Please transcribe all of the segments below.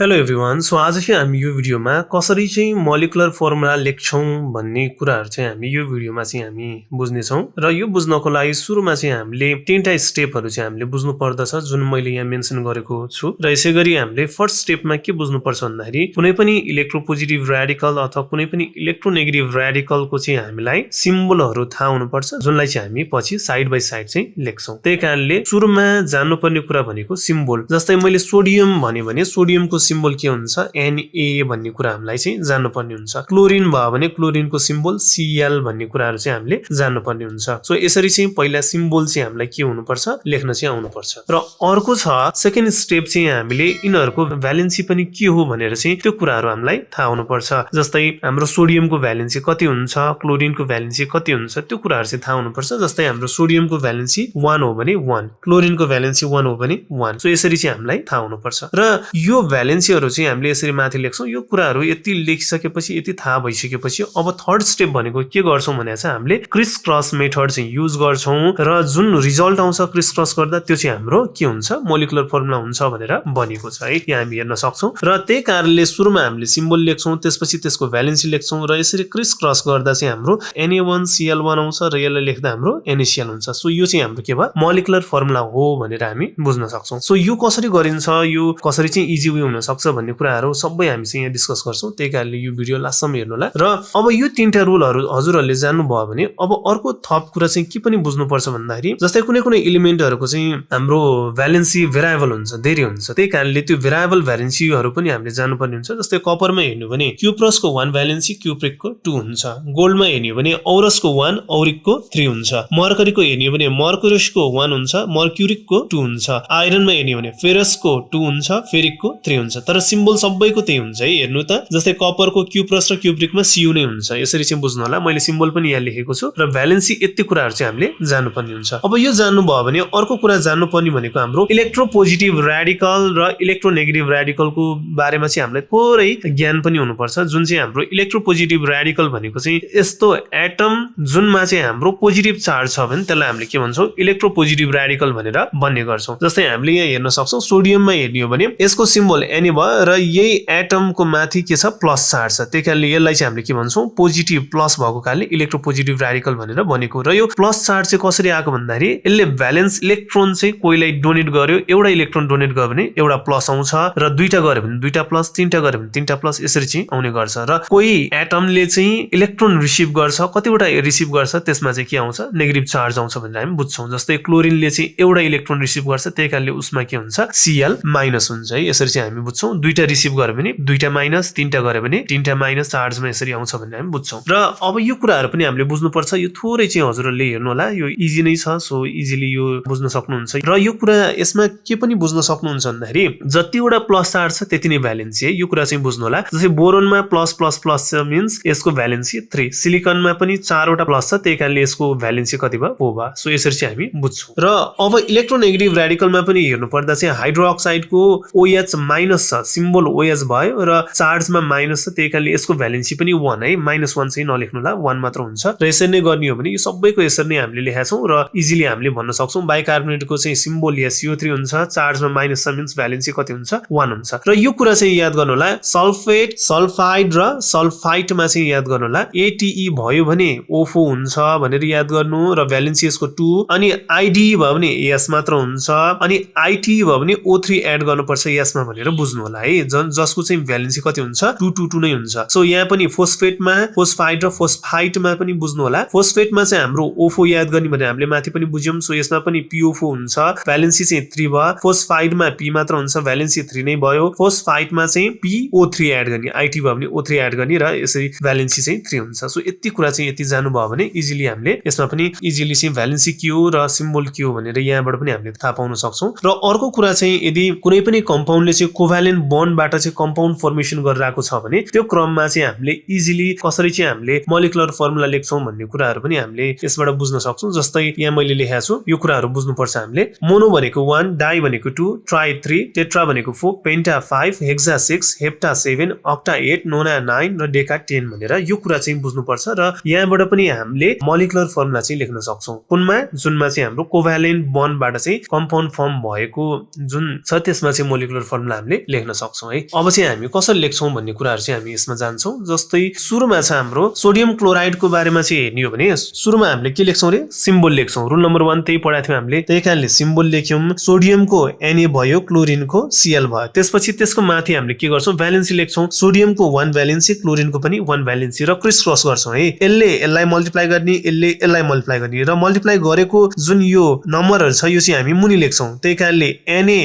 Hello everyone. So आज चाहिँ हामी यो भिडियोमा कसरी चाहिँ मोलिकुलर फर्मुला लेख्छौं भन्ने कुराहरु चाहिँ हामी यो भिडियोमा चाहिँ हामी बुझ्ने छौं र यो बुझ्नको लागि सुरुमा चाहिँ हामीले तीनटा स्टेपहरु चाहिँ हामीले बुझ्नु पर्दछ जुन मैले यहाँ मेन्सन गरेको छु र यसैगरी हामीले फर्स्ट स्टेपमा के बुझ्नु पर्छ भन्दाखेरि कुनै पनि इलेक्ट्रोपोजिटिभ रेडिकल अथवा कुनै पनि इलेक्ट्रोनेगेटिभ रेडिकलको चाहिँ हामीलाई सिम्बलहरु थाहा हुनुपर्छ जुनलाई चाहिँ हामी पछि साइड बाइ साइड चाहिँ लेख्छौं। त्यहीकारणले सुरुमा जान्नुपर्ने कुरा भनेको सिम्बल। जस्तै मैले सोडियम भने सोडियमको सिम्बल के हुन्छ Na भन्ने कुरा हामीलाई चाहिँ जान्नुपर्ने हुन्छ। क्लोरिन भयो भने क्लोरिनको सिम्बल Cl भन्ने कुराहरु चाहिँ हामीले जान्नुपर्ने हुन्छ। सो यसरी चाहिँ पहिला सिम्बल चाहिँ हामीलाई के हुनुपर्छ लेख्न चाहिँ आउनुपर्छ। र अर्को छ सेकेन्ड स्टेप चाहिँ हामीले यिनीहरुको भ्यालेन्सी पनि के हो भनेर चाहिँ त्यो कुराहरु हामीलाई थाहा हुनुपर्छ। जस्तै हाम्रो सोडियमको भ्यालेन्सी कति हुन्छ, क्लोरिनको भ्यालेन्सी कति हुन्छ त्यो कुराहरु चाहिँ थाहा हुनुपर्छ। जस्तै हाम्रो सोडियमको भ्यालेन्सी 1 हो भने 1, क्लोरिनको भ्यालेन्सी 1 हो भने 1। सो यसरी चाहिँ हामीलाई थाहा हुनुपर्छ र यो भ्यालेन्सीहरु चाहिँ हामीले यसरी माथि लेख्छौं। यो कुराहरु यति लेखिसकेपछि यति थाहा भइसकेपछि अब थर्ड स्टेप भनेको के गर्छौं भने चाहिँ हामीले क्रिस क्रस मेथड चाहिँ युज गर्छौं र जुन रिजल्ट आउँछ क्रिस क्रस गर्दा त्यो चाहिँ हाम्रो के हुन्छ मोलिकुलर फर्मुला हुन्छ भनेर बनेको छ है। यहाँ हामी हेर्न सक्छौं र त्यही कारणले सुरुमा हामीले सिम्बल लेख्छौं, त्यसपछि त्यसको भ्यालेन्सी लेख्छौं र यसरी क्रिस क्रस गर्दा चाहिँ हाम्रो Na1Cl1 आउँछ र यसलाई लेख्दा हाम्रो NaCl हुन्छ। सो यो चाहिँ हाम्रो के भयो मोलिकुलर फर्मुला हो भनेर हामी बुझ्न सक्छौं। सो यो कसरी गरिन्छ, यो कसरी चाहिँ इजी वे हुन सक्छ भन्ने कुराहरु सबै हामी चाहिँ यहाँ डिस्कस गर्छौं। त्यही कारणले यो भिडियो लास्टसम्म हेर्नु होला। र अब यो तीनटा रुलहरु हजुरहरुले जान्नु भयो भने अब अर्को थप कुरा चाहिँ के पनि बुझ्नु पर्छ भन्दाखेरि जस्तै कुनै कुनै एलिमेन्टहरुको चाहिँ हाम्रो भ्यालेन्सी भेरिएबल हुन्छ, धेरै हुन्छ। त्यही कारणले त्यो भेरिएबल भ्यालेन्सीहरु पनि हामीले जान्नुपर्ने हुन्छ। जस्तै कपरमा हेर्नु भने क्युप्रसको 1 भ्यालेन्सी क्युप्रिकको 2 हुन्छ, गोल्डमा हेर्नु भने औरसको 1 औरिकको 3 हुन्छ, मर्करीको हेर्नु भने मर्कुरिसको 1 हुन्छ, मर्क्युरिकको 2 हुन्छ, आइरनमा हेर्नु भने फेरसको 2 हुन्छ, फेरिकको 3 हुन्छ। तर सिम्बल सबैको त्यही हुन्छ है। हेर्नु त जस्तै कपरको क्युप्रस र क्युप्रिकमा Cu नै हुन्छ। यसरी चाहिँ बुझ्नु होला। मैले सिम्बल पनि यहाँ लेखेको छु र भ्यालेन्सी यति कुराहरु चाहिँ हामीले जान्नुपर्ने हुन्छ। अब यो जान्नु भयो भने अर्को कुरा जान्नुपर्ने भनेको हाम्रो इलेक्ट्रोपोजिटिभ रेडिकल र इलेक्ट्रोनेगेटिभ रेडिकलको बारेमा चाहिँ हामीलाई थोरै ज्ञान पनि हुनुपर्छ। जुन चाहिँ हाम्रो इलेक्ट्रोपोजिटिभ रेडिकल भनेको चाहिँ यस्तो एटम जुनमा चाहिँ हाम्रो पोजिटिभ चार्ज छ भने त्यसलाई हामीले के भन्छौं इलेक्ट्रोपोजिटिभ रेडिकल भनेर भन्ने गर्छौं। जस्तै हामीले यहाँ हेर्न सक्छौं सोडियममा हेर्ने हो भने यसको सिम्बल Na भयो र यही एटमको माथि के छ प्लस चार्ज छ। त्यहीकारणले यसलाई चाहिँ हामीले के भन्छौं पोजिटिभ प्लस भएको कारणले इलेक्ट्रोपोजिटिभ रेडिकल भनेर बनेको। र यो प्लस चार्ज चाहिँ कसरी आएको भन्दाखेरि यसले भ्यालेन्स इलेक्ट्रोन चाहिँ कोहीलाई डोनेट गर्यो, एउटा इलेक्ट्रोन डोनेट गर्यो भने एउटा प्लस आउँछ र दुईटा गर्यो भने दुईटा प्लस, तीनटा गर्यो भने तीनटा प्लस, यसरी चाहिँ आउने गर्छ। र कोही एटमले चाहिँ इलेक्ट्रोन रिसिभ गर्छ, कतिवटा रिसिभ गर्छ त्यसमा चाहिँ के आउँछ नेगेटिभ चार्ज आउँछ भनेर हामी बुझ्छौं। जस्तै क्लोरिनले चाहिँ एउटा इलेक्ट्रोन रिसिभ गर्छ, त्यहीकारणले उसमा के हुन्छ Cl- हुन्छ है। यसरी चाहिँ हामी बुझ्छौं। दुईटा रिसिभ गर्यो भने दुईटा माइनस, तीनटा गर्यो भने तीनटा माइनस चार्जमा यसरी आउँछ भनेर हामी बुझ्छौं। र अब यो कुराहरु पनि हामीले बुझ्नु पर्छ। यो थोरै चाहिँ हजुरहरुले हेर्नु होला, यो इजी नै छ। सो इजिली यो बुझ्न सक्नुहुन्छ र यो कुरा यसमा के पनि बुझ्न सक्नुहुन्छ भन्दाखेरि जतिवटा प्लस चार्ज छ त्यति नै भ्यालेन्सी है। यो कुरा चाहिँ बुझ्नु होला। जस्तै बोरोनमा प्लस प्लस प्लस छ मीन्स यसको भ्यालेन्सी 3, सिलिकनमा पनि 4 वटा प्लस छ, त्यहीकारणले यसको भ्यालेन्सी कति भयो 4 भयो। सो यसरी चाहिँ हामी बुझ्छौं। र अब इलेक्ट्रोनेगेटिभ रेडिकलमा पनि हेर्नु पर्दा चाहिँ हाइड्रोक्साइडको OH- छ, सिम्बल OH भयो र चार्जमा माइनस छ, त्यहीकारणले यसको भ्यालेन्सी पनि 1 है। -1 चाहिँ नलेख्नु होला, 1 मात्र हुन्छ। र यसरी नै गर्ने हो भने यो सबैको यसरी नै हामीले लेखेका छौं र इजिली हामीले भन्न सक्छौं बाइकार्बोनेटको चाहिँ सिम्बल या CO3 हुन्छ, चार्जमा माइनस छ मीन्स भ्यालेन्सी कति हुन्छ 1 हुन्छ। र यो कुरा चाहिँ याद गर्नु होला। सल्फेट, सल्फाइड र सल्फाइटमा चाहिँ याद गर्नु होला ATE भयो भने O4 हुन्छ भनेर याद गर्नु र भ्यालेन्सी यसको 2, अनि ID भयो भने S मात्र हुन्छ, अनि IT भयो भने O3 एड गर्नुपर्छ यसमा भनेर बुझ्नु होला है। जसको चाहिँ भ्यालेन्सी कति हुन्छ 222 नै हुन्छ। सो यहाँ पनि फोस्फेटमा फोस्फाइड र फोस्फाइटमा पनि बुझ्नु होला। फोस्फेटमा चाहिँ हाम्रो O4 याद गर्ने भने हामीले माथि पनि बुझ्यौं। सो यसमा पनि PO4 हुन्छ, भ्यालेन्सी चाहिँ 3 भयो। फोस्फाइडमा P मात्र हुन्छ, भ्यालेन्सी 3 नै भयो। फोस्फाइटमा चाहिँ PO3 एड गर्ने, IT भयो भने O3 एड गर्ने र यसरी भ्यालेन्सी चाहिँ 3 हुन्छ। सो यति कुरा चाहिँ यति जानु भयो भने इजिली हामीले यसमा पनि इजिली चाहिँ भ्यालेन्सी के हो र सिम्बल के हो भनेर यहाँबाट पनि हामीले थाहा पाउन सक्छौं। र अर्को कुरा चाहिँ यदि कुनै पनि कम्पाउन्डले चाहिँ कोभ्यालेन्ट बन्डबाट चाहिँ कम्पाउन्ड फर्मेसन गरिरहेको छ भने त्यो क्रममा चाहिँ हामीले इजिली कसरी चाहिँ हामीले मोलिकुलर फर्मुला लेख्छौं भन्ने कुराहरु पनि हामीले यसबाट बुझ्न सक्छौं। जस्तै यहाँ मैले लेखेको छु यो कुराहरु बुझ्नुपर्छ हामीले। मोनो भनेको 1, डाइ भनेको 2, ट्राइ 3, टेट्रा भनेको 4, पेन्टा 5, हेक्सा 6, हेप्टा 7, अक्टा 8, नोना 9 र डेका 10 भनेर यो कुरा चाहिँ बुझ्नुपर्छ। र यहाँबाट पनि हामीले मोलिकुलर फर्मुला चाहिँ लेख्न सक्छौं। कुनमा जुनमा चाहिँ हाम्रो कोभ्यालेन्ट बन्डबाट चाहिँ कम्पाउन्ड फर्म भएको जुन छ त्यसमा चाहिँ मोलिकुलर फर्मुला हामीले लेख्न सक्छौं है। अब चाहिँ हामी कसरी लेख्छौं भन्ने कुराहरु चाहिँ हामी यसमा जान्छौं। जस्तै सुरुमा छ हाम्रो सोडियम क्लोराइडको बारेमा चाहिँ हेर्ने हो भने सुरुमा हामीले के लेख्छौं रे सिम्बल लेख्छौं। रुल नम्बर 1 त्यही पढाएको थियौ हामीले। त्यही कारणले सिम्बल लेख्यौं। सोडियमको Na भयो, क्लोरिनको Cl भयो। त्यसपछि त्यसको माथि हामीले के गर्छौं भ्यालेन्सी लेख्छौं। सोडियमको 1 भ्यालेन्सी, क्लोरिनको पनि 1 भ्यालेन्सी र क्रिस क्रस गर्छौं है। यसले यसलाई मल्टिप्लाई गर्ने, यसले यसलाई मल्टिप्लाई गर्ने र मल्टिप्लाई गरेको जुन यो नम्बरहरु छ यो चाहिँ हामी मुनि लेख्छौं। त्यही कारणले Na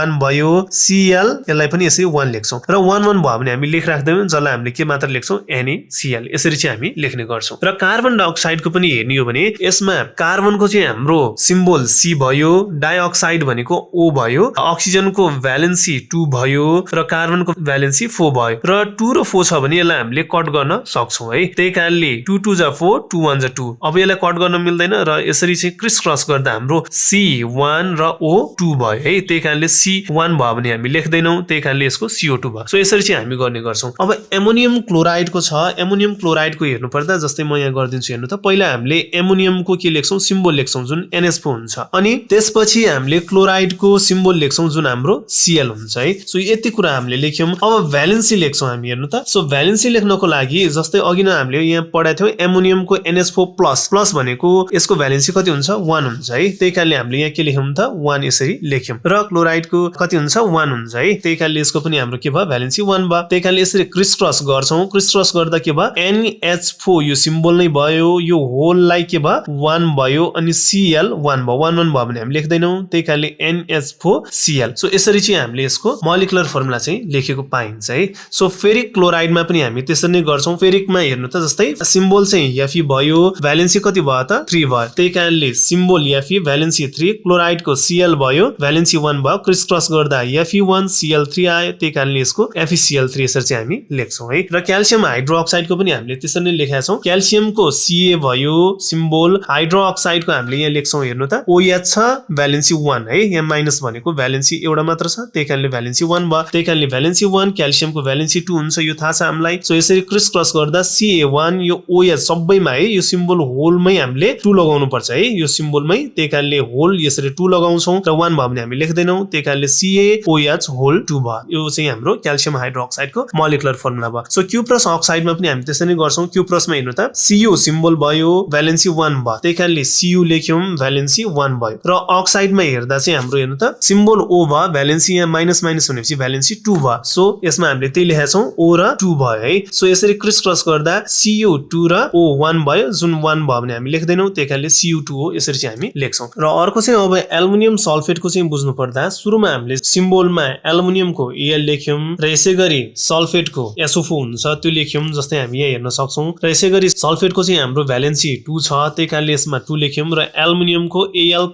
1 भयो, Cl यसलाई पनि यसरी 1 लेख्छौं र 1 1 भयो भने हामी लेख राख्दैनौं। जसलाई हामीले के मात्र लेख्छौं NaCl यसरी चाहिँ हामी लेख्ने गर्छौं। र कार्बन डाइअक्साइडको पनि हेर्ने हो भने यसमा कार्बनको चाहिँ हाम्रो सिम्बल C भयो, डाइअक्साइड भनेको O भयो, अक्सिजनको भ्यालेन्सी 2 भयो र कार्बनको भ्यालेन्सी 4 भयो र 2 र 4 छ भने यसलाई हामीले कट गर्न सक्छौं है। त्यही कारणले 2 2 जा 4, 2 1 जा 2। अब यसलाई कट गर्न मिल्दैन र यसरी चाहिँ क्रिस क्रस गर्दा हाम्रो C1 र O2 भयो है। त्यही कारणले C1 भयो भने हामी लेख्दैनौं। त्यही कारणले यसको CO2 भयो। सो यसरी चाहिँ हामी गर्ने गर्छौं। अब एमोनियम क्लोराइडको छ। एमोनियम क्लोराइडको हेर्नु पर्दा जस्तै म यहाँ गर्दिन्छु हेर्नु त। पहिला हामीले एमोनियमको के लेख्छौं सिम्बल लेख्छौं जुन NH4 हुन्छ। अनि त्यसपछि हामीले क्लोराइडको सिम्बल लेख्छौं जुन हाम्रो Cl हुन्छ है। सो यति कुरा हामीले लेख्यौं। अब भ्यालेन्सी लेख्छौं हामी हेर्नु त। सो भ्यालेन्सी लेख्नको लागि जस्तै अघि नै हामीले यहाँ पढाएको थियौ एमोनियमको NH4+ प्लस भनेको यसको भ्यालेन्सी कति हुन्छ 1 हुन्छ है। त्यही कारणले हामीले यहाँ के लेख्यौं त 1 यसरी लेख्यौं र क्लोराइडको कति हुन्छ 1 हुन्छ है। त्यही कारणले यसको पनि हाम्रो के भयो भ्यालेन्सी 1 भयो। त्यही कारणले यसरी क्रिस क्रस गर्छौं। क्रिस क्रस गर्दा के भयो NH4 यो सिम्बल नै भयो, यो होललाई के भयो 1 भयो अनि Cl 1 भयो। 1 1 भयो भने हामी लेख्दैनौं। त्यही कारणले NH4Cl। सो यसरी चाहिँ हामीले यसको मोलिकुलर फर्मुला चाहिँ लेखेको पाइन्छ है। सो फेरिक क्लोराइडमा पनि हामी त्यसरी नै गर्छौं। फेरिकमा हेर्नु त जस्तै सिम्बल चाहिँ Fe भयो, भ्यालेन्सी कति भयो त 3 भयो। त्यही कारणले सिम्बल Fe भ्यालेन्सी 3, क्लोराइडको Cl भयो, भ्यालेन्सी 1 भयो। क्रिस क्रस गर्दा Fe1 Cl3 आयो। त्यही कारणले यसको FeCl3 यसरी चाहिँ हामी लेख्छौं है। र क्याल्सियम हाइड्रोक्साइडको पनि हामीले त्यसरी नै लेखेका छौं। क्याल्सियमको Ca भयो सिम्बल, हाइड्रोक्साइडको हामीले यहाँ लेख्छौं हेर्नु त OH छ भ्यालेन्सी 1 है। यहाँ माइनस भनेको भ्यालेन्सी एउटा मात्र छ। त्यही कारणले भ्यालेन्सी 1 भयो। त्यही कारणले भ्यालेन्सी 1, क्याल्सियमको भ्यालेन्सी 2 हुन्छ यो थाहा छ हामीलाई। सो यसरी क्रिस क्रस गर्दा Ca1 यो OH सबैमा है यो सिम्बल होलमै हामीले 2 लगाउनु पर्छ है यो सिम्बलमै। त्यही कारणले होल यसरी 2 लगाउँछौं र 1 भयो भने हामी लेख्दैनौं। त्यही कारणले CaOH होल 2 भयो। यो चाहिँ हाम्रो क्याल्सियम हाइड्रोक्साइडको मोलिकुलर फर्मुला भयो। सो क्युप्रस अक्साइडमा पनि हामी त्यसरी नै गर्छौं। क्युप्रसमा हेर्नु त Cu सिम्बल भयो, भ्यालेन्सी 1 भयो। त्यही कारणले Cu लेख्यौं, भ्यालेन्सी 1 भयो। र अक्साइडमा हेर्दा चाहिँ हाम्रो हेर्नु त सिम्बल O भयो, भ्यालेन्सी यहाँ माइनस माइनस भनेपछि भ्यालेन्सी 2 भयो। सो यसमा हामीले त्यही लेखेका छौं O र 2 भयो है। सो यसरी क्रिस क्रस गर्दा Cu2 र O1 भयो। जुन 1 भयो भने हामी लेख्दैनौं। त्यही कारणले Cu2O यसरी चाहिँ हामी लेख्छौं। र अर्को चाहिँ अब एल्युमिनियम सल्फेटको चाहिँ बुझ्नु पर्दा सुरुमा हामीले सिम्बलमा एल्युमिनियमको Al लेख्यौं र यसैगरी सल्फेटको SO4 हुन्छ त्यो लेख्यौं। जस्तै हामी यहाँ हेर्न सक्छौं। र यसैगरी सल्फेटको चाहिँ हाम्रो भ्यालेन्सी 2 छ। त्यही कारणले यसमा 2 लेख्यौं र एल्युमिनियमको Al+++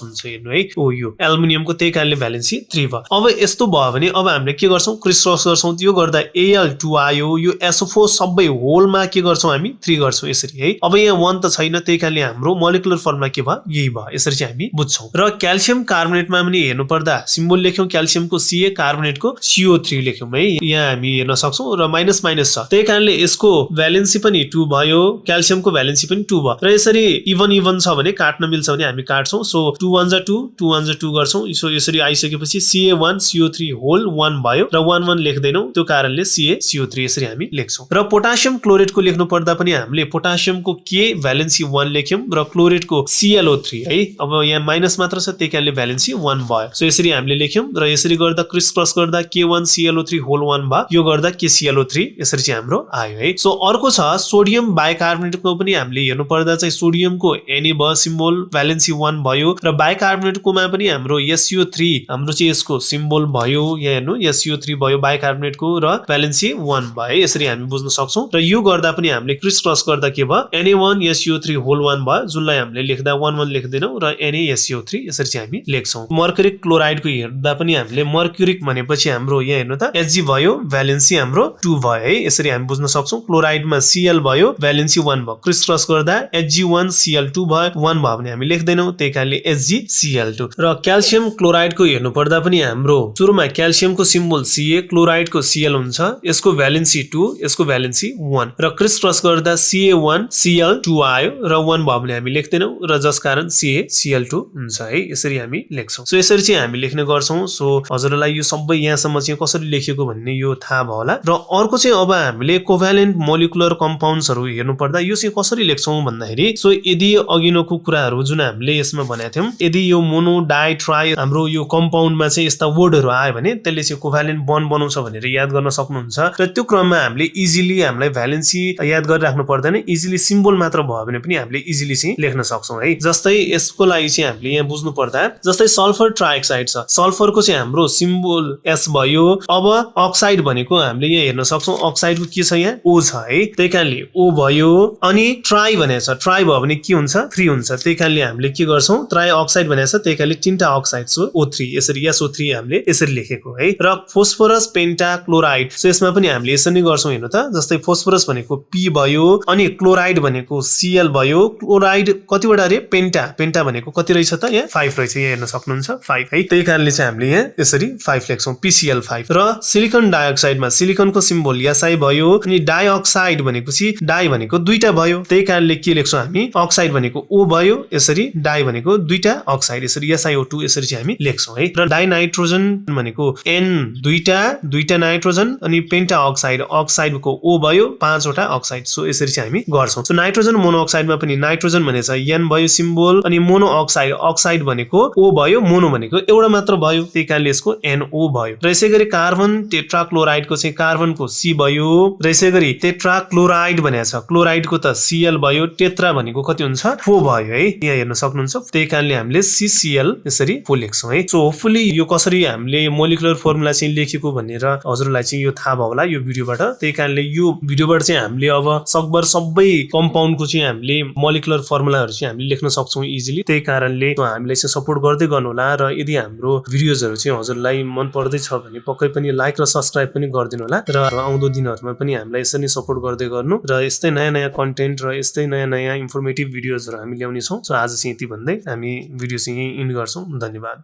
हुन्छ हेर्नु है। ओ यो एल्युमिनियमको त्यही कारणले भ्यालेन्सी 3 भयो। अब यस्तो भयो भने अब हामीले के गर्छौं क्रिस क्रस गर्छौं। त्यो गर्दा Al2 आयो। यो SO4 सबै होलमा के गर्छौं हामी 3 गर्छौं यसरी है। अब यहाँ 1 त छैन। त्यही कारणले हाम्रो मोलिकुलर फर्मुला के भयो यही भयो। यसरी चाहिँ हामी बुझ्छौं। र क्याल्सियम कार्बोनेटमा पनि हेर्नु पर्दा सिम्बल लेख्यौं क्याल्सियमको Ca, कार्बोनेटको CO3 लेख्यौं है। यहाँ हामी हेर्न सक्छौं र माइनस माइनस छ। त्यही कारणले यसको भ्यालेन्सी पनि 2 भयो, क्याल्सियमको भ्यालेन्सी पनि 2 भयो। र यसरी इभन छ भने काट्न मिल्छ भने हामी काट्छौं। सो 2 1 जा 2, 2 1 जा 2 गर्छौं। सो यसरी आइसकेपछि Ca1 CO3 होल 1 भयो र 1 1 लेख्दैनौं। त्यो कारणले CaCO3 यसरी हामी लेख्छौं। र पोटासियम क्लोरेटको लेख्नु पर्दा पनि हामीले पोटासियमको K भ्यालेन्सी 1 लेख्यौं र क्लोरेटको ClO3 है। अब यहाँ माइनस मात्र छ। त्यही कारणले भ्यालेन्सी 1 भयो। सो यसरी हामीले लेख्यौं र यसरी गर्दा क्रिस क्रस गर्दा K1 ClO3 होल 1 भयो। यो गर्दा KClO3 यसरी चाहिँ हाम्रो आयो है। सो अर्को छ सोडियम बाइकार्बोनेटको पनि हामीले हेर्नु पर्दा चाहिँ सोडियमको Na भयो सिम्बल, भ्यालेन्सी 1 भयो र बाइकार्बोनेटकोमा पनि हाम्रो SO3 हाम्रो चाहिँ यसको सिम्बल भयो। यहाँ हेर्नु SO3 भयो बाइकार्बोनेटको र भ्यालेन्सी 1 भयो। यसरी हामी बुझ्न सक्छौं। र यो गर्दा पनि हामीले क्रिस क्रस गर्दा के भयो Na1 SO3 होल 1 भयो। जुनलाई हामीले लेख्दा 1 1 लेख्दैनौं र NaSO3 यसरी चाहिँ हामी लेख्छौं। मर्क्युरिक क्लोराइडको हेर्दा पनि हामीले मर्क्युरिक भनेपछि हाम्रो यहाँ हेर्नु त Hg भयो, भ्यालेन्सी हाम्रो 2 भयो है। यसरी हामी बुझ्न सक्छौं। क्लोराइडमा Cl भयो, भ्यालेन्सी 1 भयो। क्रिस क्रस गर्दा Hg1 Cl2 भयो। 1 भयो भने हामी लेख्दैनौं। त्यही कारणले HgCl2। र क्याल्सियम क्लोराइडको हेर्नु पर्दा पनि हाम्रो सुरुमा क्याल्सियमको सिम्बल Ca, क्लोराइडको Cl हुन्छ। यसको भ्यालेन्सी 2, यसको भ्यालेन्सी 1 र क्रिस क्रस गर्दा Ca1 Cl2 आयो र 1 भयो भने हामी लेख्दैनौं र जस कारण CaCl2 हुन्छ है। यसरी हामी लेख्छौं। सो यसरी चाहिँ हामी लेख्ने गर्छौं। सो अझ हजुरलाई यो सबै यहाँसम्म चाहिँ कसरी लेखिएको भन्ने यो थाहा भयो होला। र अर्को चाहिँ अब हामीले कोभ्यालेन्ट मोलिकुलर कम्पाउन्ड्सहरु हेर्नु पर्दा यो चाहिँ कसरी लेख्छौं भन्दाखेरि सो यदि अघिनको कुराहरु जुन हामीले यसमा भनेका थियौं, यदि यो मोनो डाइ ट्राई हाम्रो यो कम्पाउन्डमा चाहिँ यस्ता वर्डहरु आयो भने त्यसले चाहिँ कोभ्यालेन्ट बन्ड बनाउँछ भनेर याद गर्न सक्नुहुन्छ। र त्यो क्रममा हामीले इजिली हामीलाई भ्यालेन्सी याद गरिराख्नु पर्दैन, इजिली सिम्बल मात्र भयो भने पनि हामीले इजिली चाहिँ लेख्न सक्छौं है। जस्तै यसको लागि चाहिँ हामीले यहाँ बुझ्नु पर्दा जस्तै सल्फर ट्राइअक्साइड छ, सल्फरको चाहिँ हाम्रो सिम्बल एस भयो। अब अक्साइड भनेको हामीले यहाँ हेर्न सक्छौं अक्साइडको के छ यहाँ ओ छ है, त्यही कारणले ओ भयो। अनि ट्राई भनेको छ, ट्राई भयो भने के हुन्छ 3 हुन्छ, त्यही कारणले हामीले के गर्छौं ट्राई अक्साइड भनेको छ, त्यही कारणले तीनटा अक्साइड सो O3 यसरी SO3 हामीले यसरी लेखेको है। र फोस्फरस पेन्टा क्लोराइड सो यसमा पनि हामीले यसरी नै गर्छौं हेर्नु त। जस्तै फोस्फरस भनेको P भयो अनि क्लोराइड भनेको Cl भयो। क्लोराइड कतिवटा रे पेन्टा, पेन्टा भनेको कति रहेछ त यहाँ 5 रहेछ, यहाँ हेर्न सक्नुहुन्छ 5 है, त्यही कारणले चाहिँ हामीले यहाँ यसरी 5 लेख्छौं PCl5। र सिलिकन डाइअक्साइडमा सिलिकनको सिम्बल Si भयो अनि डाइअक्साइड भनेपछि डाइ भनेको दुईटा भयो, त्यही कारणले के लेख्छौं हामी अक्साइड भनेको O भयो, यसरी डाइ भनेको दुईटा अक्साइड यसरी SiO2 यसरी चाहिँ हामी लेख्छौं है। र डाइ नाइट्रोजन भनेको N दुईटा नाइट्रोजन अनि पेन्टा अक्साइड, अक्साइडको O भयो 5 वटा अक्साइड सो यसरी चाहिँ हामी गर्छौं। सो नाइट्रोजन मोनोअक्साइडमा पनि नाइट्रोजन भनेको छ N भयो सिम्बल अनि मोनो अक्साइड, अक्साइड भनेको O भयो, मोनो भनेको एउटा मात्र भयो, त्यही कारणले यसको NO भयो। र यसैगरी कार्बन टेट्राक्लोराइडको चाहिँ कार्बनको C भयो। र यसैगरी टेट्राक्लोराइड भनेको छ, क्लोराइडको त Cl भयो, टेट्रा भनेको कति हुन्छ 4 भयो है, यहाँ हेर्न सक्नुहुन्छ, त्यही कारणले हामीले CCl यसरी 4 लेख्छौं है। सो होपफुली यो कसरी हामीले मोलिकुलर फर्मुला चाहिँ लेखेको भनेर हजुरलाई चाहिँ यो थाहा भयो होला यो भिडियोबाट। त्यही कारणले यो भिडियोबाट चाहिँ हामीले अब सकभर सबै कम्पाउन्डको चाहिँ हामीले मोलिकुलर फर्मुलाहरु चाहिँ हामीले लेख्न सक्छौं इजिली। त्यही कारणले हामीलाई चाहिँ सपोर्ट गर्दै गर्नु होला। र यदि हाम्रो भिडियोजहरु चाहिँ हजुरलाई मन पर्दै छ भने पक्कै पनि लाइक र सब्स्क्राइब पनि गरिदिनु होला। र आउँदो दिनहरुमा पनि हामीलाई यसरी नै सपोर्ट गर्दै गर्नु र यस्तै नयाँ कन्टेन्ट र यस्तै नयाँ इन्फर्मेटिभ भिडियोजहरु हामी ल्याउने छौं। सो आज चाहिँ यति भन्दै हामी भिडियो चाहिँ यही इन्ड गर्छौं। धन्यवाद।